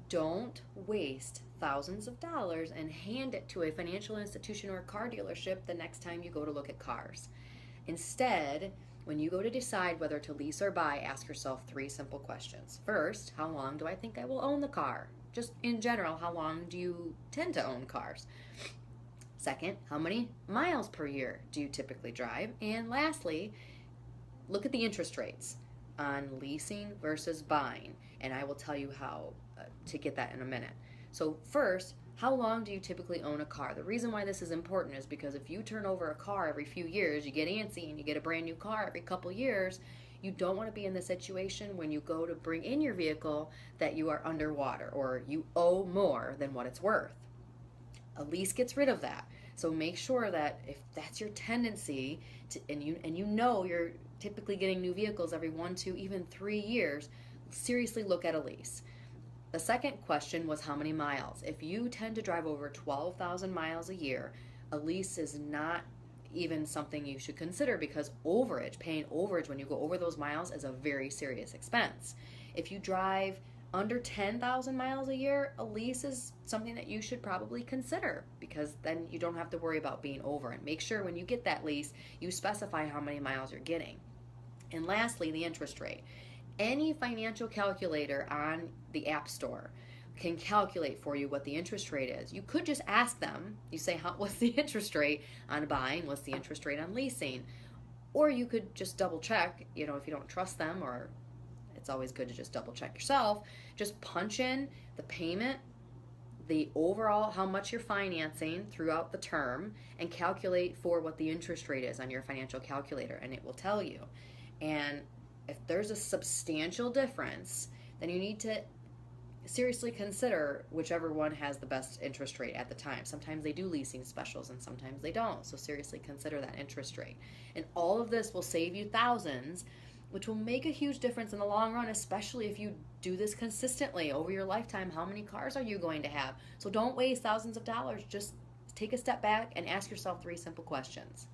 Don't waste thousands of dollars and hand it to a financial institution or a car dealership the next time you go to look at cars. Instead, when you go to decide whether to lease or buy, ask yourself three simple questions. First, how long do I think I will own the car? Just in general, how long do you tend to own cars? Second, how many miles per year do you typically drive? And lastly, look at the interest rates on leasing versus buying, and I will tell you how to get that in a minute. So, first, how long do you typically own a car? The reason why this is important is because if you turn over a car every few years, you get antsy and you get a brand new car every couple years, you don't want to be in the situation when you go to bring in your vehicle that you are underwater or you owe more than what it's worth. A lease gets rid of that. So make sure that if that's your tendency to, and you know you're typically getting new vehicles every 1, 2, even 3 years, seriously look at a lease. The second question was how many miles. If you tend to drive over 12,000 miles a year, a lease is not even something you should consider because paying overage when you go over those miles is a very serious expense. If you drive under 10,000 miles a year, a lease is something that you should probably consider because then you don't have to worry about being over. And make sure when you get that lease, you specify how many miles you're getting. And lastly, the interest rate. Any financial calculator on the App Store can calculate for you what the interest rate is. You could just ask them. You say, what's the interest rate on buying? What's the interest rate on leasing? Or you could just double check, if you don't trust them, or it's always good to just double check yourself. Just punch in the payment, the overall, how much you're financing throughout the term, and calculate for what the interest rate is on your financial calculator, and it will tell you. And if there's a substantial difference, then you need to seriously consider whichever one has the best interest rate at the time. Sometimes they do leasing specials and sometimes they don't. So seriously consider that interest rate. And all of this will save you thousands, which will make a huge difference in the long run, especially if you do this consistently over your lifetime. How many cars are you going to have? So don't waste thousands of dollars. Just take a step back and ask yourself three simple questions.